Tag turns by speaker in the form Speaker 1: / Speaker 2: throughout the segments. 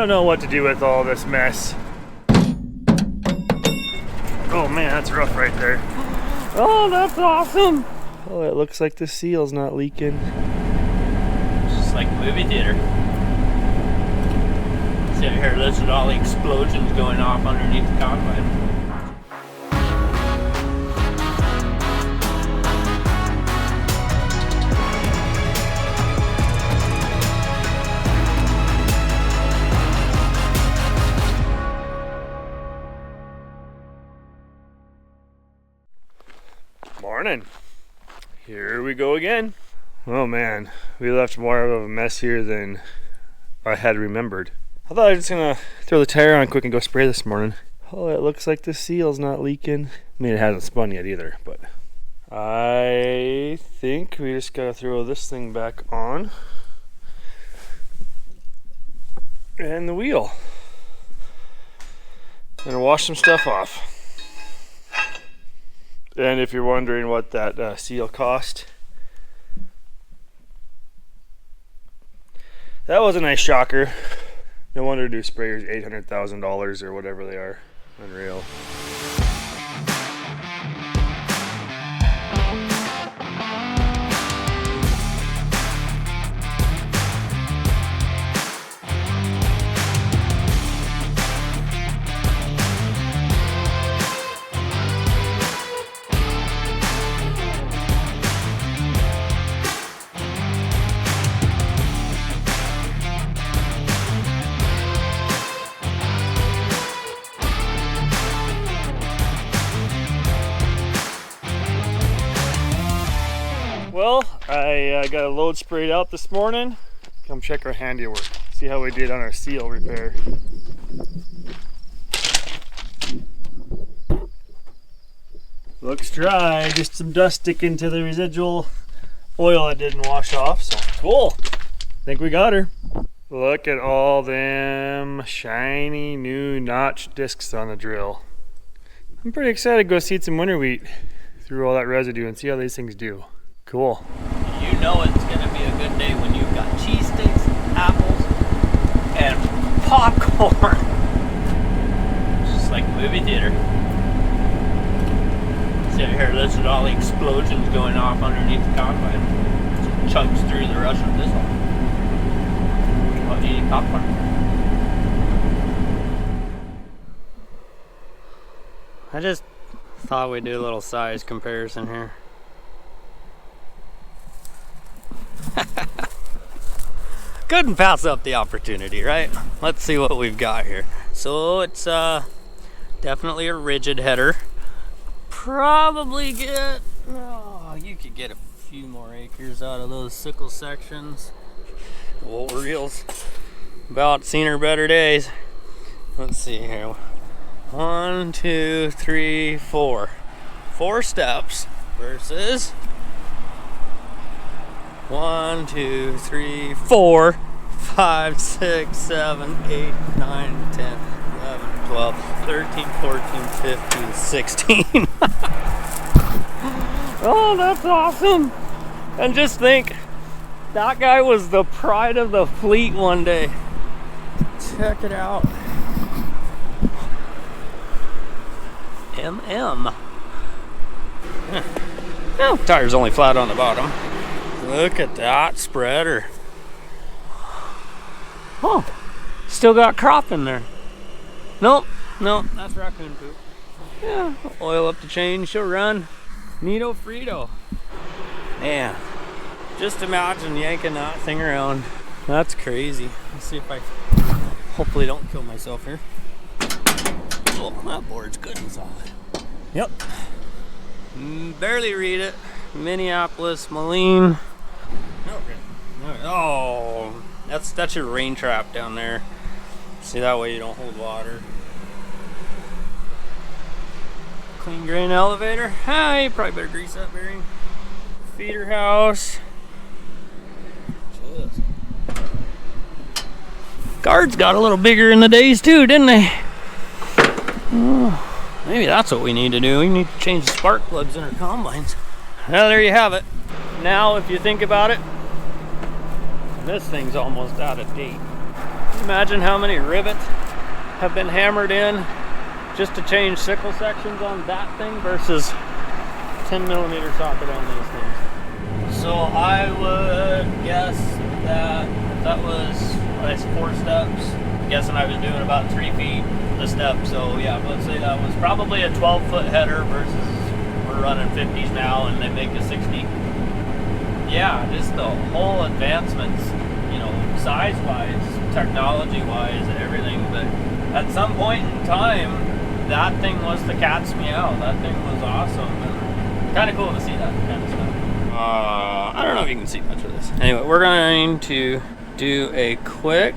Speaker 1: don't know what to do with all this mess. Oh man, that's rough right there. Oh, that's awesome. Oh, it looks like the seal's not leaking.
Speaker 2: It's just like a movie theater. See here, listen to all the explosions going off underneath the combine.
Speaker 1: Morning. Here we go again. Oh man, we left more of a mess here than I had remembered. I thought I was just gonna throw the tire on quick and go spray this morning. Oh, it looks like the seal's not leaking. I mean, it hasn't spun yet either, but I think we just gotta throw this thing back on. And the wheel. And wash some stuff off. And if you're wondering what that seal cost, that was a nice shocker. No wonder new sprayers $800,000 or whatever they are. Unreal. Well, I got a load sprayed out this morning. Come check our handiwork. See how we did on our seal repair. Looks dry, just some dust sticking to the residual oil that didn't wash off, so cool. Think we got her. Look at all them shiny new notch discs on the drill. I'm pretty excited to go seed some winter wheat through all that residue and see how these things do. Cool.
Speaker 2: You know it's gonna be a good day when you've got cheesesteaks, apples, and popcorn. It's just like a movie theater. See here, listen to all the explosions going off underneath the combine. It chunks through the rest of this one. While eating popcorn. I just thought we'd do a little size comparison here. Couldn't pass up the opportunity, right? Let's see what we've got here. So it's definitely a rigid header. Probably get, you could get a few more acres out of those sickle sections. Wool reels. About seen her better days. Let's see here. 1, 2, 3, 4. 4 steps versus 1, 2, 3, 4, 5, 6, 7, 8, 9, 10, 11, 12, 13, 14, 15, 16. Oh, that's awesome. And just think, that guy was the pride of the fleet one day. Check it out. MM. Oh, tire's only flat on the bottom. Look at that spreader. Oh, still got crop in there. Nope, that's raccoon poop. Yeah, oil up the chain, she'll run. Neato Frito. Man, just imagine yanking that thing around. That's crazy. Let's see if I hopefully don't kill myself here. Oh, that board's good and solid. Yep. Barely read it. Minneapolis, Moline. Oh, that's your rain trap down there. See, that way you don't hold water. Clean grain elevator. Ah, you probably better grease that bearing. Feeder house. Jeez. Guards got a little bigger in the days too, didn't they? Oh, maybe that's what we need to do. We need to change the spark plugs in our combines. Well, there you have it. Now, if you think about it, this thing's almost out of date. Imagine how many rivets have been hammered in just to change sickle sections on that thing versus 10mm socket on these things. So I would guess that was, that's 4 steps. I'm guessing I was doing about 3 feet a step. So yeah, let's say that was probably a 12-foot header versus we're running 50s now and they make a 60. Yeah, just the whole advancements, you know, size-wise, technology-wise, and everything. But at some point in time, that thing was the cat's meow. That thing was awesome. And kind of cool to see that kind of stuff. I don't know if you can see much of this. Anyway, we're going to do a quick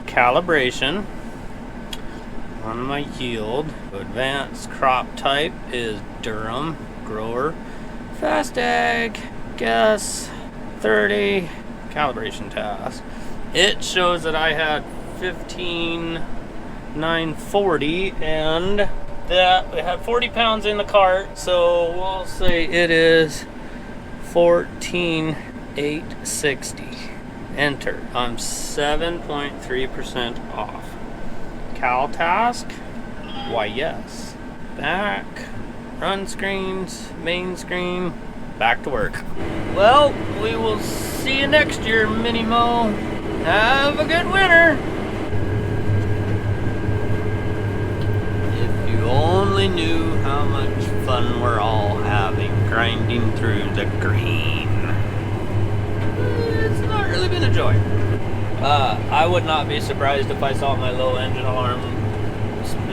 Speaker 2: calibration on my yield. Advanced crop type is Durham grower. Fast ag, guess 30. Calibration task. It shows that I had 15,940 and that we had 40 pounds in the cart, so we'll say it is 14,860. Enter. I'm 7.3% off. Cal task? Why yes. Back. Run screens. Main screen. Back to work. Well, we will see you next year, Mini Mo. Have a good winter. If you only knew how much fun we're all having grinding through the green. It's not really been a joy. I would not be surprised if I saw my low engine alarm,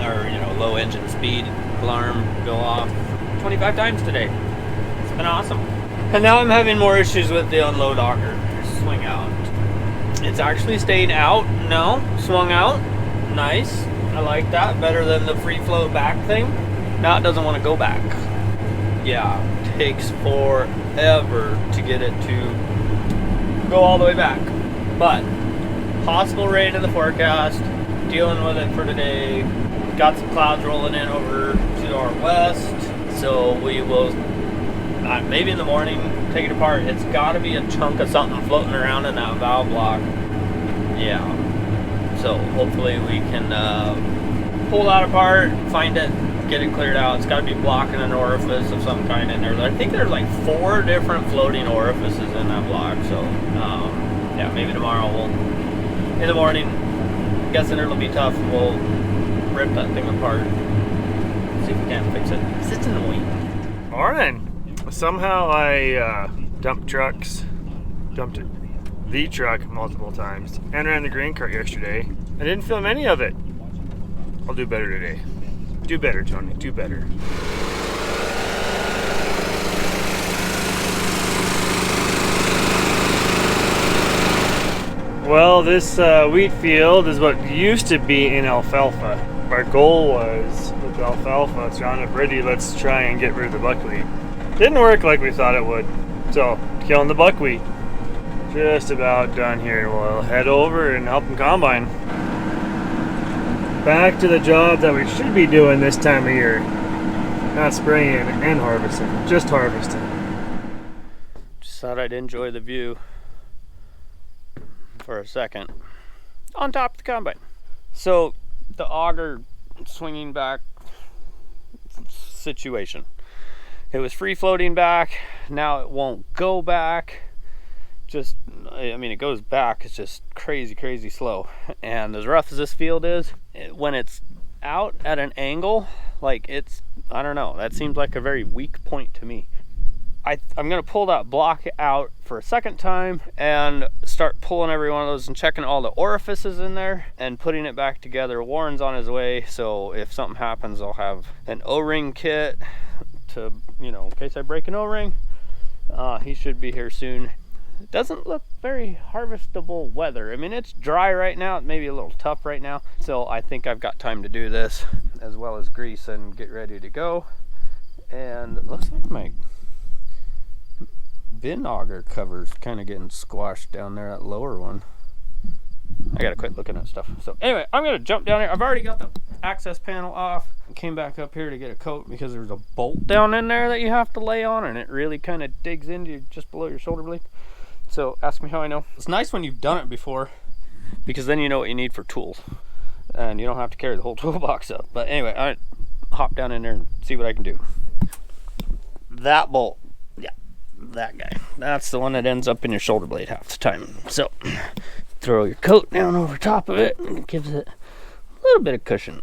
Speaker 2: or low engine speed alarm go off 25 times today. It's been awesome. And now I'm having more issues with the unload auger. Swing out. It's actually stayed out. No, swung out. Nice. I like that. Better than the free flow back thing. Now it doesn't want to go back. Yeah, takes forever to get it to go all the way back. But possible rain in the forecast. Dealing with it for today. Got some clouds rolling in over to our west. So we will, maybe in the morning, take it apart. It's got to be a chunk of something floating around in that valve block. Yeah. So hopefully we can pull that apart, find it, get it cleared out. It's got to be blocking an orifice of some kind in there. I think there's like 4 different floating orifices in that block. So yeah, maybe tomorrow in the morning, I'm guessing it'll be tough. We'll rip that thing apart. See if we can't fix it. It's annoying.
Speaker 1: Morning. Somehow I dumped the truck multiple times and ran the grain cart yesterday. I didn't film any of it. I'll do better today. Do better, Tony. Do better. Well, this wheat field is what used to be in alfalfa. Our goal was with alfalfa, it's Roundup ready, let's try and get rid of the buckwheat. Didn't work like we thought it would. So, killing the buckwheat. Just about done here. We'll head over and help them combine. Back to the job that we should be doing this time of year. Not spraying and harvesting, just harvesting.
Speaker 2: Just thought I'd enjoy the view for a second on top of the combine. So the auger swinging back situation. It was free floating back. Now it won't go back. It goes back. It's just crazy slow. And as rough as this field is, when it's out at an angle, I don't know. That seems like a very weak point to me. I'm gonna pull that block out for a second time and start pulling every one of those and checking all the orifices in there and putting it back together. Warren's on his way, so if something happens, I'll have an O-ring kit to, in case I break an O-ring. He should be here soon. It doesn't look very harvestable weather. It's dry right now. It may be a little tough right now. So I think I've got time to do this, as well as grease and get ready to go. And it looks like my bin auger cover's kind of getting squashed down there, that lower one. I gotta quit looking at stuff. So anyway, I'm gonna jump down here. I've already got the access panel off. Came back up here to get a coat because there's a bolt down in there that you have to lay on, and it really kind of digs into you just below your shoulder blade. So ask me how I know. It's nice when you've done it before because then you know what you need for tools. And you don't have to carry the whole toolbox up. But anyway, I hop down in there and see what I can do. That bolt, yeah, that guy. That's the one that ends up in your shoulder blade half the time. So throw your coat down over top of it and it gives it a little bit of cushion.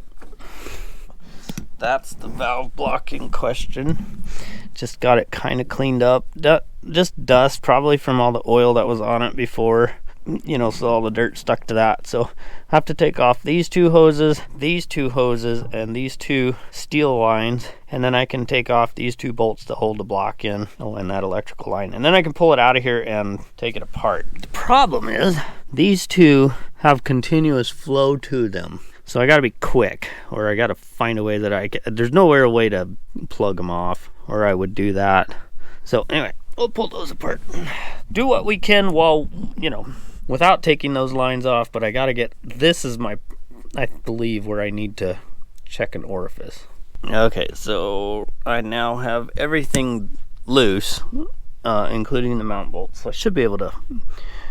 Speaker 2: That's the valve blocking question. Just got it kind of cleaned up. Just dust, probably from all the oil that was on it before. You know, so all the dirt stuck to that. So I have to take off these two hoses, and these two steel lines, and then I can take off these two bolts to hold the block in, and that electrical line, and then I can pull it out of here and take it apart. The problem is these two have continuous flow to them, so I got to be quick, or I got to find a way that there's nowhere a way to plug them off, or I would do that. So anyway, we'll pull those apart, do what we can while, you know, without taking those lines off. But I gotta get, this is I believe where I need to check an orifice. Okay, so I now have everything loose, including the mount bolts. So I should be able to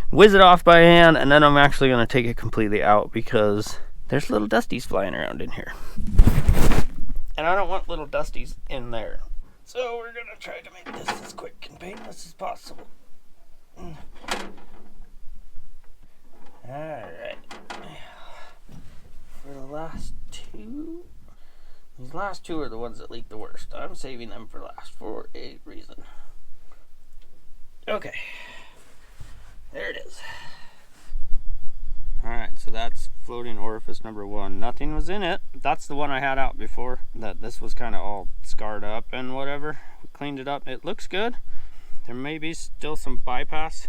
Speaker 2: whiz it off by hand, and then I'm actually gonna take it completely out because there's little dusties flying around in here. And I don't want little dusties in there. So we're gonna try to make this as quick and painless as possible. Alright. For the last two, these last two are the ones that leak the worst. I'm saving them for last for a reason. Okay. There it is. Alright, so that's floating orifice number 1. Nothing was in it. That's the one I had out before. That this was kind of all scarred up and whatever. We cleaned it up. It looks good. There may be still some bypass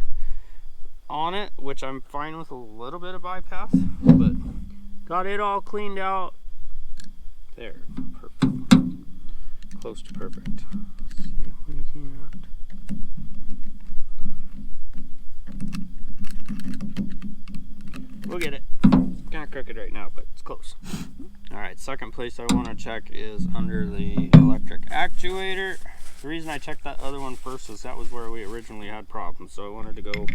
Speaker 2: on it, which I'm fine with a little bit of bypass, but got it all cleaned out. There, perfect. Close to perfect. Let's see if we can. We'll get it. Kind of crooked right now, but it's close. Alright, second place I want to check is under the electric actuator. The reason I checked that other one first is that was where we originally had problems, so I wanted to go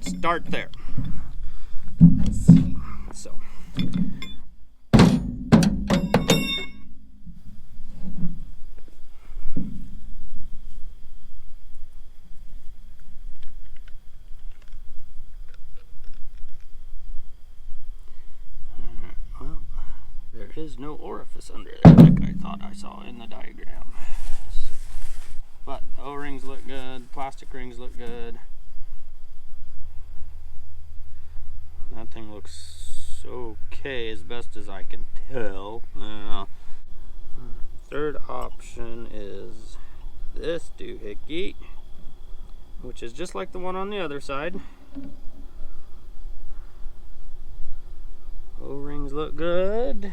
Speaker 2: start there. Let's see. So well, there is no orifice under there like I thought I saw in the diagram. But the O-rings look good, plastic rings look good. That thing looks okay as best as I can tell. Third option is this doohickey, which is just like the one on the other side. O-rings look good.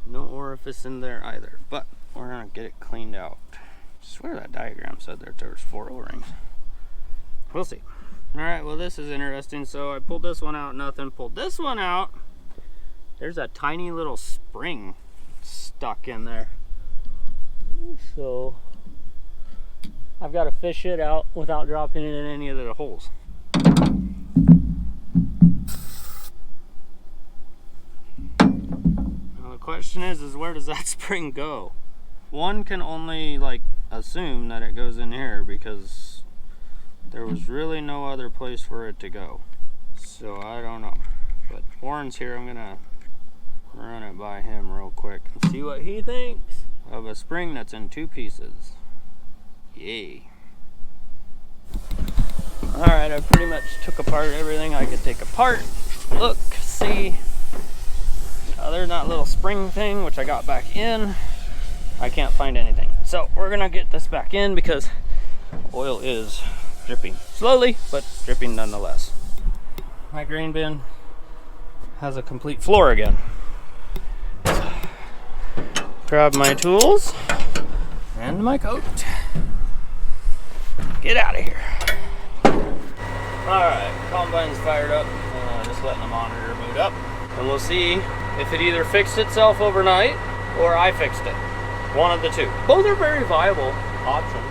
Speaker 2: No orifice in there either, but we're gonna get it cleaned out. I swear that diagram said that there was 4 O-rings. We'll see. Alright, well this is interesting. So I pulled this one out, nothing. Pulled this one out. There's a tiny little spring stuck in there. So I've got to fish it out without dropping it in any of the holes. Now the question is where does that spring go? One can only assume that it goes in here because there was really no other place for it to go. So I don't know. But Warren's here, I'm gonna run it by him real quick and see what he thinks of a spring that's in 2 pieces. Yay. Alright, I pretty much took apart everything I could take apart. Look, see. Other than that little spring thing, which I got back in, I can't find anything. So we're gonna get this back in because oil is dripping slowly, but dripping nonetheless. My grain bin has a complete floor again. So, grab my tools and my coat. Get out of here. Alright, combine's fired up. Just letting the monitor boot up. And we'll see if it either fixed itself overnight or I fixed it. One of the two. Both are very viable options.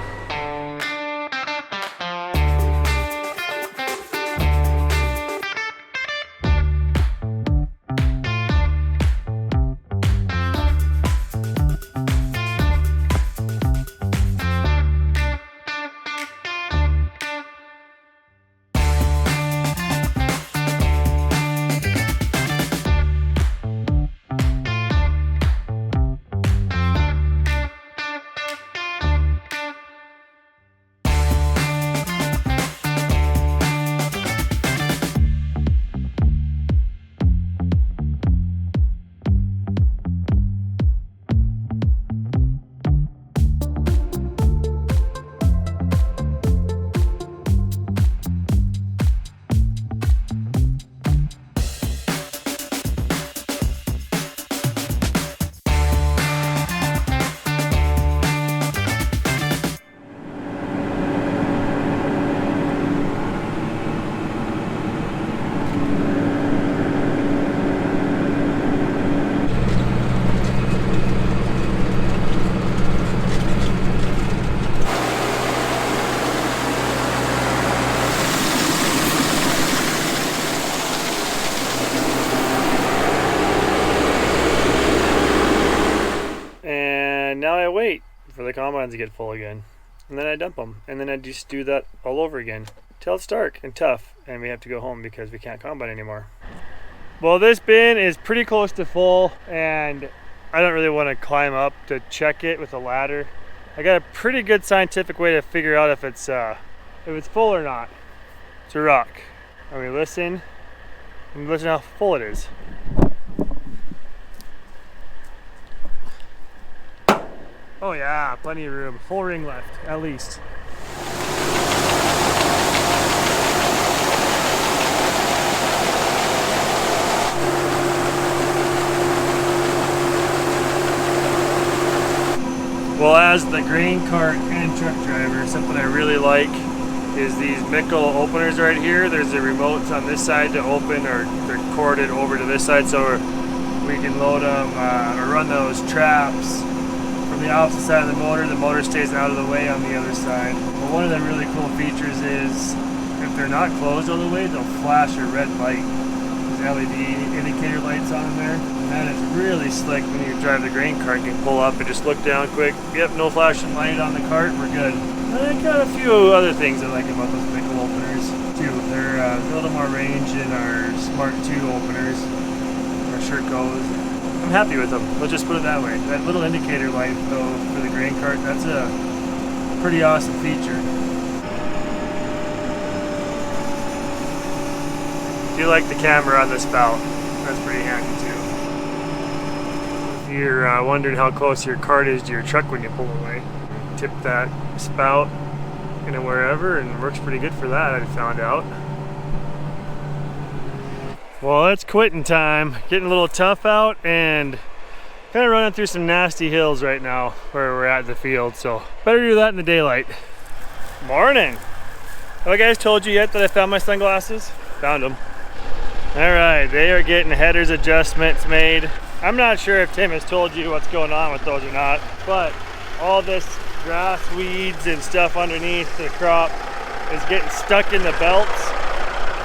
Speaker 1: for the combines to get full again. And then I dump them. And then I just do that all over again till it's dark and tough and we have to go home because we can't combine anymore. Well, this bin is pretty close to full and I don't really want to climb up to check it with a ladder. I got a pretty good scientific way to figure out if it's full or not. It's a rock. And we listen how full it is. Oh yeah, plenty of room. Full ring left, at least. Well, as the grain cart and truck driver, something I really like is these Mickle openers right here. There's the remotes on this side to open, or they're corded over to this side so we can load them or run those traps from the opposite side of the motor. The motor stays out of the way on the other side. But one of the really cool features is if they're not closed all the way, they'll flash a red light. There's LED indicator lights on there. And that is really slick when you drive the grain cart. You can pull up and just look down quick. Yep, no flashing light on the cart, we're good. I got a few other things I like about those Mickle openers too. They're a little more range than our Smart 2 openers, our Shirkos. I'm happy with them. Let's just put it that way. That little indicator light though for the grain cart, that's a pretty awesome feature. I do like the camera on the spout. That's pretty handy too. If you're wondering how close your cart is to your truck when you pull away, tip that spout into wherever and it works pretty good for that, I found out. Well, it's quitting time. Getting a little tough out and kind of running through some nasty hills right now where we're at in the field, so better do that in the daylight. Morning! Have I guys told you yet that I found my sunglasses? Found them. Alright, they are getting headers adjustments made. I'm not sure if Tim has told you what's going on with those or not, but all this grass, weeds, and stuff underneath the crop is getting stuck in the belts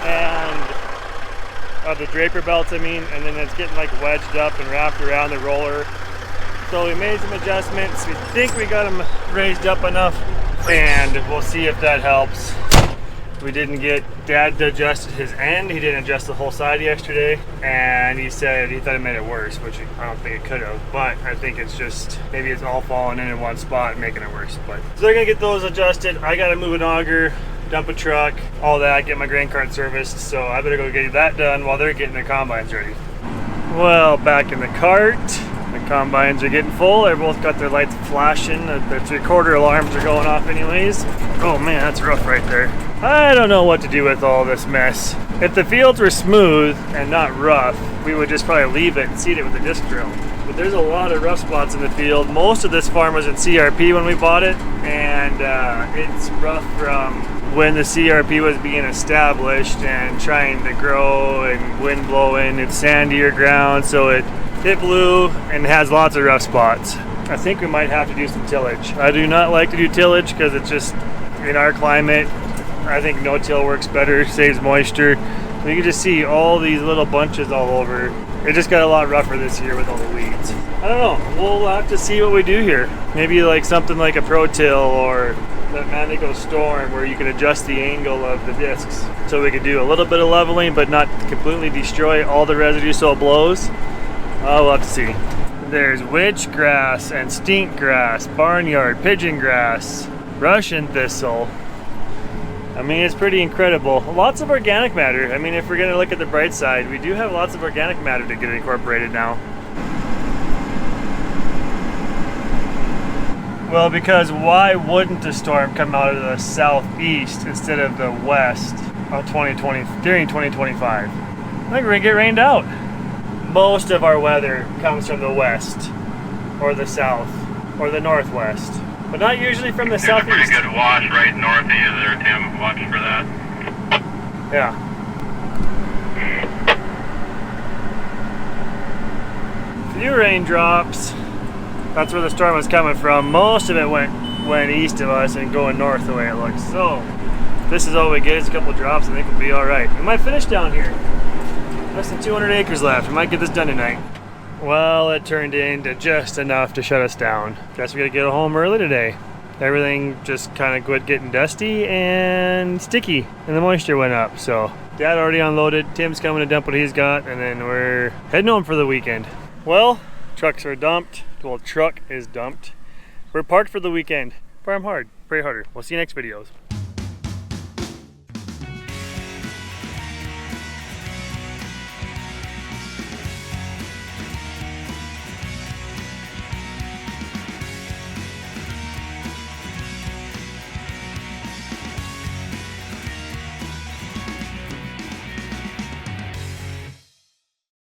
Speaker 1: and the draper belts, I mean, and then it's getting like wedged up and wrapped around the roller. So we made some adjustments. We think we got them raised up enough, and we'll see if that helps. We didn't get Dad to adjust his end. He didn't adjust the whole side yesterday, and he said he thought it made it worse, which I don't think it could have, but I think it's just maybe it's all falling in one spot and making it worse. But so they're gonna get those adjusted. I gotta move an auger, dump a truck, all that, get my grain cart serviced, so I better go get that done while they're getting their combines ready. Well, back in the cart, the combines are getting full. They both got their lights flashing. The 3/4 alarms are going off anyways. Oh man, that's rough right there. I don't know what to do with all this mess. If the fields were smooth and not rough, we would just probably leave it and seed it with a disc drill. But there's a lot of rough spots in the field. Most of this farm was in CRP when we bought it, and it's rough from when the CRP was being established and trying to grow and wind blowing. It's sandier ground, so it blew and has lots of rough spots. I think we might have to do some tillage. I do not like to do tillage because it's just, in our climate, I think no-till works better, saves moisture. You can just see all these little bunches all over. It just got a lot rougher this year with all the weeds. I don't know, we'll have to see what we do here. Maybe like something like a Pro-Till or the Manigo Storm where you can adjust the angle of the discs. So we could do a little bit of leveling but not completely destroy all the residue so it blows. We'll have to see. There's witch grass and stink grass, barnyard pigeon grass, Russian thistle. I mean, it's pretty incredible. Lots of organic matter. I mean, if we're gonna look at the bright side, we do have lots of organic matter to get incorporated now. Well, because why wouldn't a storm come out of the southeast instead of the west of 2020 during 2025? I think we're gonna get rained out. Most of our weather comes from the west, or the south, or the northwest. But not usually from the southeast.
Speaker 3: There's a pretty good wash right north of you there, Tim. Watch for that.
Speaker 1: Yeah. Few raindrops. That's where the storm was coming from. Most of it went east of us and going north the way it looks. So this is all we get is a couple drops. I think we'll be all right. We might finish down here. Less than 200 acres left. We might get this done tonight. Well, it turned into just enough to shut us down. Guess we gotta get home early today. Everything just kind of quit getting dusty and sticky, and the moisture went up. So Dad already unloaded. Tim's coming to dump what he's got, and then we're heading home for the weekend. Well, trucks are dumped. Well, truck is dumped. We're parked for the weekend. Farm hard, pray harder. We'll see you next videos.